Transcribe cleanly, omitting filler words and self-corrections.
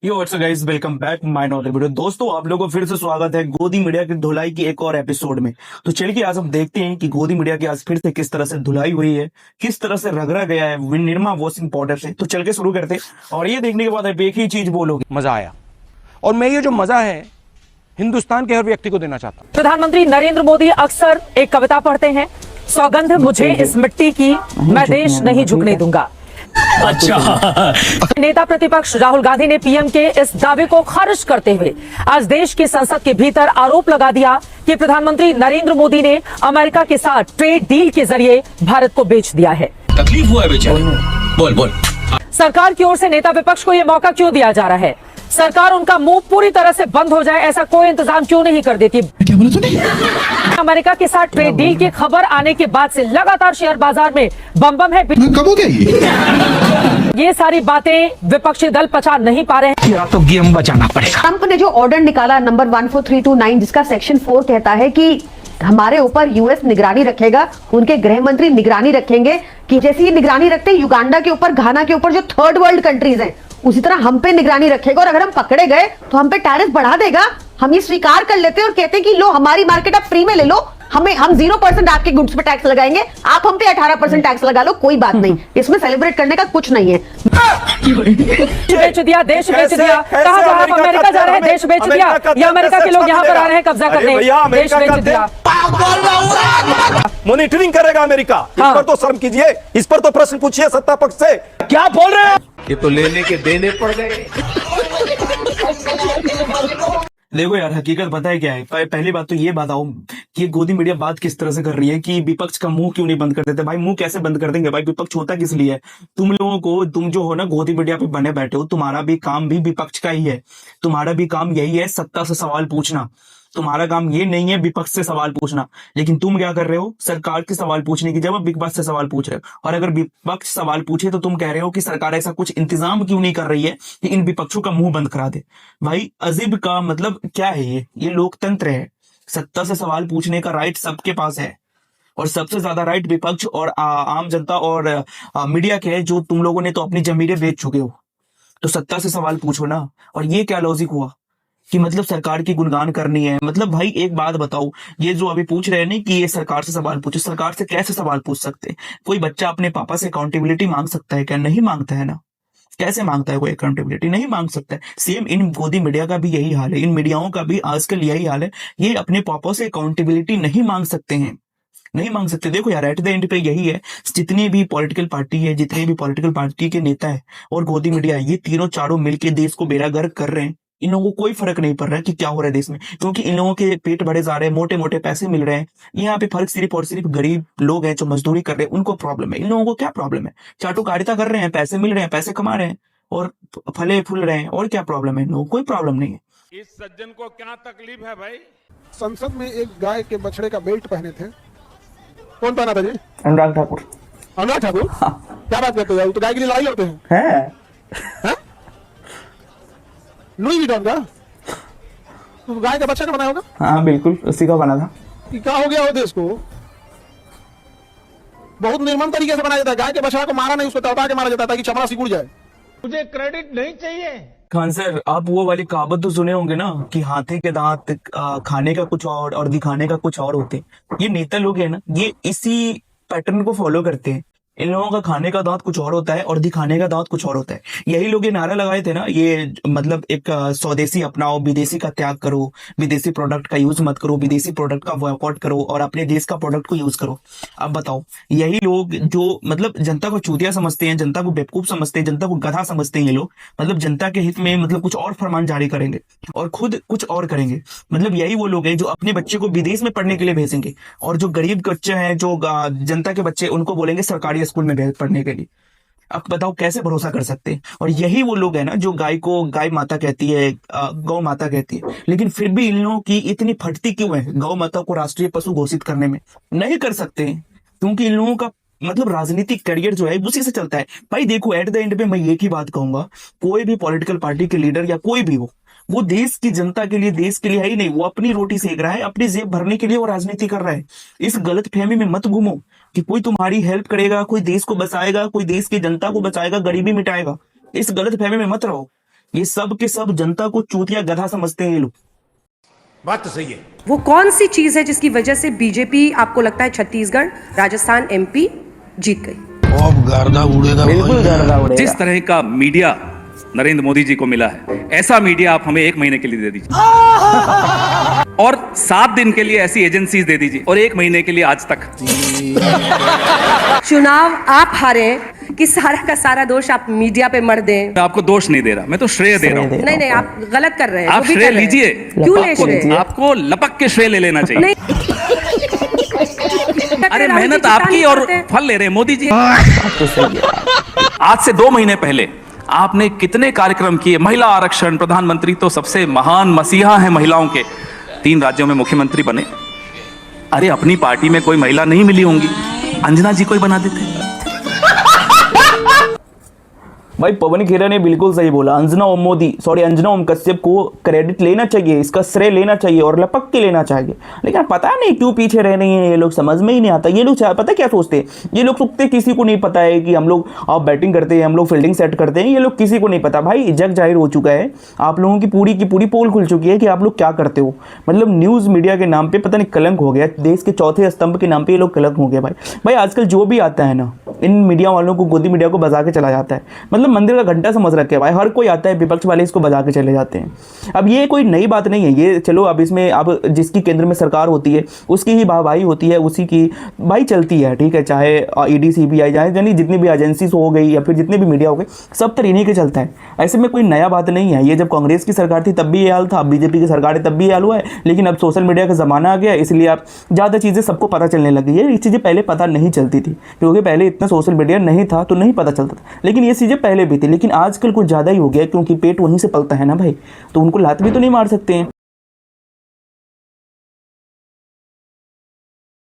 Yo WhatsApp guys, welcome back my another video. दोस्तों, आप लोगों को फिर से स्वागत है गोदी मीडिया की धुलाई की एक और एपिसोड में। तो चलिए आज हम देखते हैं कि गोदी मीडिया की आज फिर से किस तरह से धुलाई हुई है, किस तरह से रगड़ा गया है निरमा वॉशिंग पाउडर से। तो चल के शुरू करते हैं और ये देखने के बाद आप एक ही चीज बोलोगे, मजा आया। और मैं ये जो मजा है हिंदुस्तान के हर व्यक्ति को देना चाहता हूं। प्रधानमंत्री नरेंद्र मोदी अक्सर एक कविता पढ़ते हैं, सौगंध मुझे इस मिट्टी की, मैं देश नहीं झुकने दूंगा। अच्छा। नेता प्रतिपक्ष राहुल गांधी ने पीएम के इस दावे को खारिज करते हुए आज देश की संसद के भीतर आरोप लगा दिया कि प्रधानमंत्री नरेंद्र मोदी ने अमेरिका के साथ ट्रेड डील के जरिए भारत को बेच दिया है। तकलीफ हुआ है बेचारे। बोल। सरकार की ओर से नेता विपक्ष को यह मौका क्यों दिया जा रहा है? सरकार उनका मुंह पूरी तरह से बंद हो जाए ऐसा कोई इंतजाम क्यों नहीं कर देती? क्या बोला तूने? अमेरिका के साथ ट्रेड डील की खबर आने के बाद से लगातार शेयर बाजार में बम है। कब हो गया ये सारी बातें विपक्षी दल पचा नहीं पा रहे हैं। या तो गेम बचाना पड़ेगा। ट्रंप ने जो ऑर्डर निकाला नंबर 14329 जिसका सेक्शन 4 कहता है कि हमारे ऊपर यूएस निगरानी रखेगा, उनके गृह मंत्री निगरानी रखेंगे कि जैसे ये निगरानी रखते हैं युगांडा के ऊपर, घाना के ऊपर जो थर्ड वर्ल्ड कंट्रीज हैं, उसी तरह हम पे निगरानी रखेगा। और अगर हम पकड़े गए तो हम पे टैरिफ बढ़ा देगा। हम ये स्वीकार कर लेते हैं और कहते हैं कि लो हमारी मार्केट आप फ्री में ले लो, हम 0% आपके गुड्स पे टैक्स लगाएंगे, आप हम पे 18% टैक्स लगा लो, कोई बात नहीं, इसमें सेलिब्रेट करने का कुछ नहीं है। बेच दिया, देश बेच दिया। कहा जा रहा है अमेरिका जा रहे हैं, देश बेच दिया, या अमेरिका के लोग यहाँ पर आ रहे हैं कब्जा करने, देश बेच दिया। मॉनिटरिंग करेगा अमेरिका। इस पर तो शर्म कीजिए, इस पर तो प्रश्न पूछिए सत्ता पक्ष से। क्या बोल रहे हैं? ये तो लेने के देने पड़ गए। देखो यार, हकीकत पता है क्या है। पहली बात तो ये बताओ कि गोदी मीडिया बात किस तरह से कर रही है कि विपक्ष का मुंह क्यों नहीं बंद कर देते। भाई मुंह कैसे बंद कर देंगे? भाई विपक्ष होता किस लिए है? तुम लोगों को, तुम जो हो ना गोदी मीडिया पे बने बैठे हो, तुम्हारा भी काम भी विपक्ष का ही है। तुम्हारा भी काम यही है, सत्ता से सवाल पूछना। तुम्हारा काम ये नहीं है विपक्ष से सवाल पूछना। लेकिन तुम क्या कर रहे हो? सरकार के सवाल पूछने की जगह विपक्ष से सवाल पूछ रहे हो। और अगर विपक्ष सवाल पूछे तो तुम कह रहे हो कि सरकार ऐसा कुछ इंतजाम क्यों नहीं कर रही है कि इन विपक्षों का मुंह बंद करा दे। भाई अजीब का मतलब क्या है? ये लोकतंत्र है। सत्ता से सवाल पूछने का राइट सबके पास है, और सबसे ज्यादा राइट विपक्ष और आम जनता और मीडिया के है, जो तुम लोगों ने तो अपनी जमीरें बेच चुके हो। तो सत्ता से सवाल पूछो ना। और ये क्या लॉजिक हुआ कि मतलब सरकार की गुणगान करनी है? मतलब भाई एक बात बताओ, ये जो अभी पूछ रहे हैं ना कि ये सरकार से सवाल पूछो, सरकार से कैसे सवाल पूछ सकते हैं? कोई बच्चा अपने पापा से अकाउंटेबिलिटी मांग सकता है क्या? नहीं मांगता है ना। कैसे मांगता है कोई अकाउंटेबिलिटी? नहीं मांग सकता है। सेम इन गोदी मीडिया का भी यही हाल है, इन मीडियाओं का भी आजकल यही हाल है। ये अपने पापा से अकाउंटेबिलिटी नहीं मांग सकते हैं, नहीं मांग सकते। देखो यार, एट द एंड पे यही है, जितनी भी पॉलिटिकल पार्टी है, जितने भी पॉलिटिकल पार्टी के नेता है और गोदी मीडिया है, ये तीनों चारों मिलके देश को बेड़ागर्क कर रहे हैं। इन लोगों को कोई फर्क नहीं पड़ रहा है कि क्या हो रहा है देश में, क्योंकि इन लोगों के पेट भरे जा रहे हैं, मोटे मोटे पैसे मिल रहे हैं। यहाँ पे फर्क सिर्फ और सिर्फ गरीब लोग हैं जो मजदूरी कर रहे हैं, उनको प्रॉब्लम है। इन लोगों को क्या प्रॉब्लम है? चाटुकारिता कर रहे हैं, पैसे मिल रहे हैं, पैसे कमा रहे हैं और फले फूल रहे हैं, और क्या प्रॉब्लम है? इन लोगों को कोई प्रॉब्लम नहीं है। इस सज्जन को क्या तकलीफ है भाई? संसद में एक गाय के बछड़े का बेल्ट पहने थे। कौन पहना था जी? अनुराग ठाकुर। अनुराग ठाकुर? क्या बात करते हो? तो गाय के लिए लड़ाई लड़ते हैं? हैं? लुई विटॉन का? तो गाय का बच्चा का बनाया होगा? हाँ बिल्कुल, उसी का बना था। कि क्या हो गया हो देश को? बहुत निर्मम तरीके से बनाया जाता है। गाय के बछड़ा को मारा नहीं, उसको तड़पा के मारा जाता है ताकि चमड़ा सिकुड़ जाए। मुझे क्रेडिट नहीं चाहिए। खान सर, आप वो वाली कहावत तो सुने होंगे ना कि हाथी के दांत खाने का कुछ और दिखाने का कुछ और होते हैं। ये नेता लोग है ना, ये इसी पैटर्न को फॉलो करते हैं। इन लोगों का खाने का दांत कुछ और होता है और दिखाने का दांत कुछ और होता है। यही लोग ये नारा लगाए थे ना, ये मतलब एक स्वदेशी अपनाओ, विदेशी का त्याग करो, विदेशी प्रोडक्ट का यूज मत करो, विदेशी प्रोडक्ट का बॉयकॉट करो और अपने देश का प्रोडक्ट को यूज करो। अब बताओ, यही लोग जो मतलब जनता को चूतिया समझते हैं, जनता को बेवकूफ समझते हैं, जनता को गधा समझते हैं, ये लोग मतलब जनता के हित में मतलब कुछ और फरमान जारी करेंगे और खुद कुछ और करेंगे। मतलब यही वो लोग हैं जो अपने बच्चे को विदेश में पढ़ने के लिए भेजेंगे, और जो गरीब बच्चे हैं, जो जनता के बच्चे, उनको बोलेंगे सरकारी स्कूल में पढ़ने के लिए। अब बताओ कैसे भरोसा कर सकते हैं? और यही वो लोग हैं ना जो गाय को गाय माता कहती है, गौ माता कहती है, लेकिन फिर भी इन लोगों की इतनी फटती क्यों है गौ माता को राष्ट्रीय पशु घोषित करने में? नहीं कर सकते हैं क्योंकि इन लोगों का मतलब राजनीतिक करियर जो है उसी से चलता है। भाई देखो, एट द एंड पे मैं एक ही बात कहूंगा, कोई भी पॉलिटिकल पार्टी के लीडर या कोई भी हो, वो देश की जनता के लिए, देश के लिए है ही नहीं। वो अपनी रोटी सेक रहा है, अपनी जेब भरने के लिए वो राजनीति कर रहा है। इस गलत फहमी में मत घूमो कि कोई तुम्हारी हेल्प करेगा, कोई देश को बचाएगा, कोई देश की जनता को बचाएगा, गरीबी मिटाएगा। इस गलत फहमी में मत रहो। ये सब के सब जनता को चूतिया गधा समझते हैं ये लोग। बात तो सही है। वो कौन सी चीज है जिसकी वजह से बीजेपी आपको लगता है छत्तीसगढ़, राजस्थान, एमपी जीत गई? बिल्कुल गर्दा उड़ेगा। जिस तरह का मीडिया नरेंद्र मोदी जी को मिला है, ऐसा मीडिया आप हमें 1 महीने के लिए दे दीजिए और 7 दिन के लिए ऐसी एजेंसीज दे दीजिए और 1 महीने के लिए आज तक। चुनाव आप हारे कि सारा का सारा दोष आप मीडिया पे मर दें? मैं आपको दोष नहीं दे रहा, मैं तो श्रेय दे रहा हूँ। नहीं नहीं, आप गलत कर रहे हैं। आप वो भी श्रेय कर रहे हैं। लीजिए। क्यों ले श्रेय? आपको लपक के श्रेय ले लेना चाहिए। नहीं। अरे मेहनत आपकी और फल ले रहे हैं मोदी जी। आज से 2 महीने पहले आपने कितने कार्यक्रम किए? महिला आरक्षण, प्रधानमंत्री तो सबसे महान मसीहा हैं महिलाओं के, 3 राज्यों में मुख्यमंत्री बने। अरे अपनी पार्टी में कोई महिला नहीं मिली होंगी, अंजना जी को ही बना देते। भाई पवन खेरा ने बिल्कुल सही बोला। अंजना ओम कश्यप को क्रेडिट लेना चाहिए, इसका श्रेय लेना चाहिए और लपक के लेना चाहिए। लेकिन पता नहीं क्यों पीछे रह रही हैं ये लोग, समझ में ही नहीं आता। ये लोग पता क्या सोचते हैं? ये लोग सोचते किसी को नहीं पता है कि हम लोग आप बैटिंग करते हैं, हम लोग फील्डिंग सेट करते हैं। ये लोग किसी को नहीं पता। भाई जग जाहिर हो चुका है, आप लोगों की पूरी पोल खुल चुकी है कि आप लोग क्या करते हो। मतलब न्यूज़ मीडिया के नाम पर पता नहीं कलंक हो गया, देश के चौथे स्तंभ के नाम पर ये लोग कलंक हो गए। भाई आजकल जो भी आता है ना, इन मीडिया वालों को गोदी मीडिया को बजा के चला जाता है। मतलब मंदिर का घंटा समझ रखे हैं भाई, हर कोई आता है, विपक्ष वाले इसको बजा के चले जाते हैं। अब ये कोई नई बात नहीं है ये, चलो अब इसमें अब जिसकी केंद्र में सरकार होती है उसकी ही वाहवाही होती है, उसी की भाई चलती है, ठीक है। चाहे ईडी सीबीआई जाए, यानी जितनी भी एजेंसीज हो गई या फिर जितने भी मीडिया हो गए, सब तो इन्हीं के चलता है। ऐसे में कोई नया बात नहीं है। ये जब कांग्रेस की सरकार थी तब भी ये हाल था, बीजेपी की सरकार है तब भी ये हाल हुआ है। लेकिन अब सोशल मीडिया का ज़माना आ गया, इसलिए अब ज़्यादा चीज़ें सबको पता चलने लगी है। ये चीज़ें पहले पता नहीं चलती थी, क्योंकि पहले इतना सोशल मीडिया नहीं था तो नहीं पता चलता था। लेकिन ये चीज़ें पहले भी थी, लेकिन आजकल कुछ ज़्यादा ही हो गया, क्योंकि पेट वहीं से पलता है ना भाई, तो उनको लात भी तो नहीं मार सकते हैं।